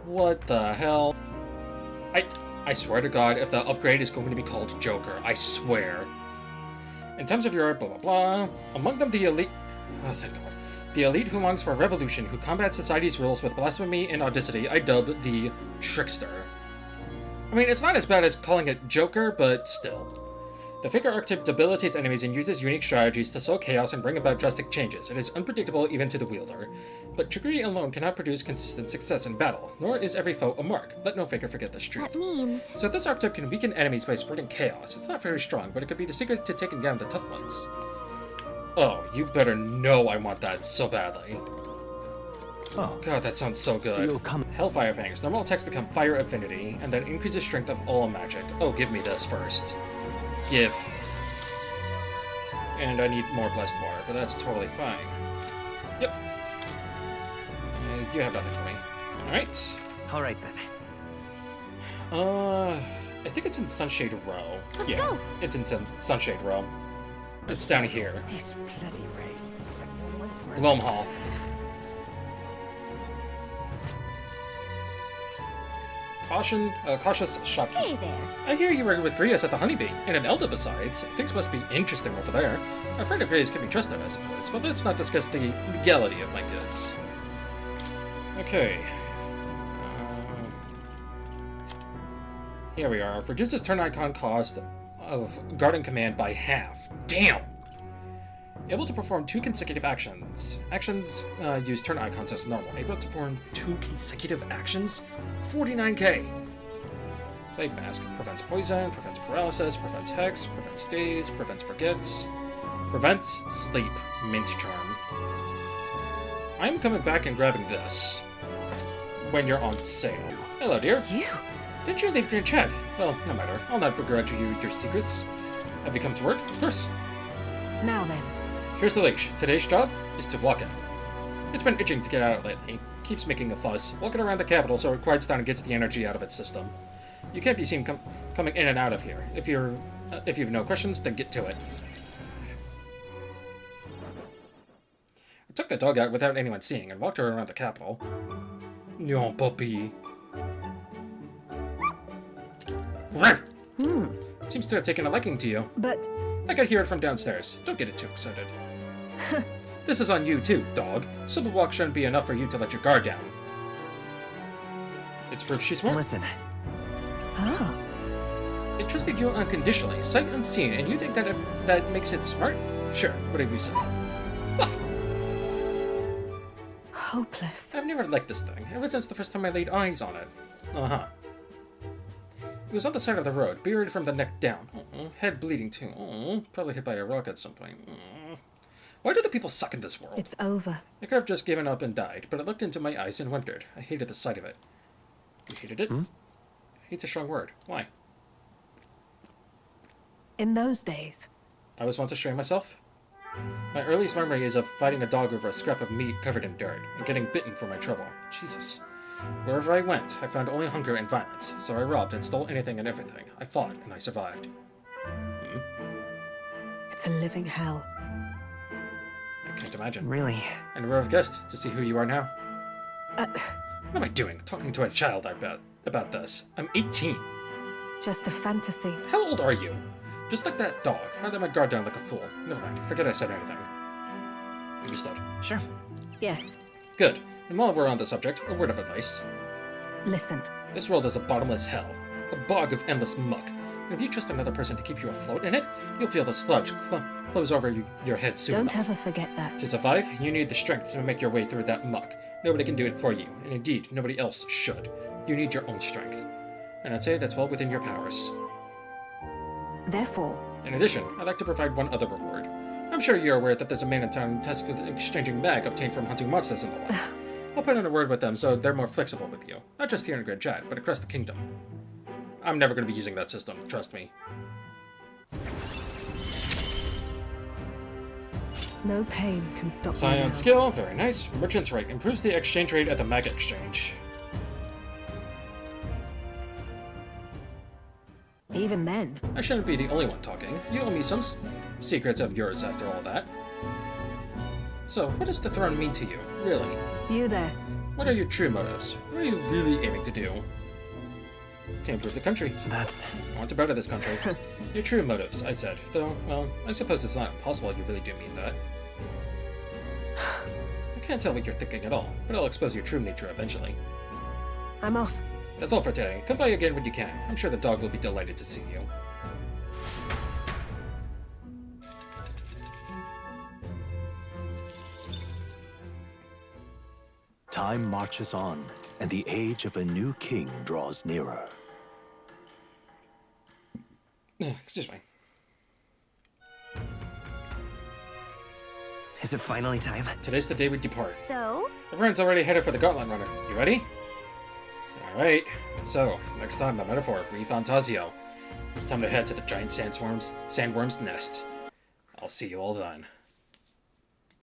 What the hell? I swear to God, if the upgrade is going to be called Joker, I swear. In terms of Europe, blah blah blah. Among them, the elite. Oh, thank God. The elite who longs for revolution, who combats society's rules with blasphemy and audacity, I dub the Trickster. I mean, it's not as bad as calling it Joker, but still. The Faker archetype debilitates enemies and uses unique strategies to sow chaos and bring about drastic changes. It is unpredictable even to the wielder. But trickery alone cannot produce consistent success in battle, nor is every foe a mark. Let no Faker forget this truth. That means... So this archetype can weaken enemies by spreading chaos. It's not very strong, but it could be the secret to taking down the tough ones. Oh, you better know I want that so badly. Oh. God, that sounds so good. You'll come. Hellfire Fangs. Normal attacks become fire affinity, and then increases strength of all magic. Oh, give me this first. Give. And I need more Blessed War, but that's totally fine. Yep. You have nothing for me. Alright. All right then. I think it's in Sunshade Row. Let's yeah, go. It's in Sunshade Row. It's down here. This bloody rain. Gloam Hall. cautious shopkeeper. Stay there. I hear you were with Grias at the Honeybee, and an Elder besides. Things must be interesting over there. A friend of Grias can be trusted, I suppose, but let's not discuss the legality of my goods. Okay. Here we are. Reduces turn icon cost of guarding command by half. Damn! Able to perform 2 consecutive actions. Actions use turn icons as normal. Able to perform 2 consecutive actions? 49k! Plague Mask. Prevents poison, prevents paralysis, prevents hex, prevents daze, prevents forgets, prevents sleep. Mint charm. I'm coming back and grabbing this when you're on sale. Hello, dear. You? Didn't you leave green check? Well, no matter. I'll not begrudge you your secrets. Have you come to work? Of course. Now then. Here's the leash. Today's job is to walk it. It's been itching to get out lately. Keeps making a fuss, walking around the capital so it quiets down and gets the energy out of its system. You can't be seen coming in and out of here. If you've no questions, then get to it. I took the dog out without anyone seeing and walked her around the capital. No, puppy. Seems to have taken a liking to you. But I could hear it from downstairs. Don't get it too excited. This is on you too, dog. Simple walk shouldn't be enough for you to let your guard down. It's proof she's smart. Listen, oh, It trusted you unconditionally, sight unseen, and you think that makes it smart? Sure, whatever you say. Woof. hopeless. I've never liked this thing, ever since the first time I laid eyes on it. Uh-huh. It was on the side of the road, buried from the neck down. Head bleeding too. Probably hit by a rock at some point. Why do the people suck in this world? It's over. I could have just given up and died, but I looked into my eyes and wondered. I hated the sight of it. You hated it? Hate's a strong word. Why? In those days. I was once a stray myself. My earliest memory is of fighting a dog over a scrap of meat covered in dirt, and getting bitten for my trouble. Jesus. Wherever I went, I found only hunger and violence, so I robbed and stole anything and everything. I fought, and I survived. It's a living hell. I can't imagine. really. I never have guessed to see who you are now. What am I doing, talking to a child about this? I'm 18. Just a fantasy. How old are you? Just like that dog. I let my guard down like a fool. Never mind. Forget I said anything. Understood. Sure. Yes. Good. And while we're on the subject, a word of advice. Listen. This world is a bottomless hell. A bog of endless muck. And if you trust another person to keep you afloat in it, you'll feel the sludge close over your head soon Don't enough. ever forget that. To survive, you need the strength to make your way through that muck. Nobody can do it for you, and indeed, nobody else should. You need your own strength. And I'd say that's well within your powers. Therefore, In addition, I'd like to provide one other reward. I'm sure you're aware that there's a man in town tested exchanging mag obtained from hunting monsters in the wild. I'll put in a word with them so they're more flexible with you. Not just here in Grand Chat, but across the kingdom. I'm never going to be using that system, trust me. no pain can stop me Scion now. skill, very nice. Merchant's rate improves the exchange rate at the mag exchange. Even then, I shouldn't be the only one talking. You owe me some secrets of yours after all that. So, what does the throne mean to you, really? you there. What are your true motives? What are you really aiming to do? To improve the country. That's... I want to better this country. Your true motives, I said. Though, well, I suppose it's not impossible you really do mean that. I can't tell what you're thinking at all, but I'll expose your true nature eventually. I'm off. That's all for today. Come by again when you can. I'm sure the dog will be delighted to see you. Time marches on, and the age of a new king draws nearer. Excuse me. Is it finally time? Today's the day we depart. So, Everyone's already headed for the Gauntlet Runner. You ready? Alright. So, next time, the metaphor, Refantazio. It's time to head to the giant sandworm's nest. I'll see you all then.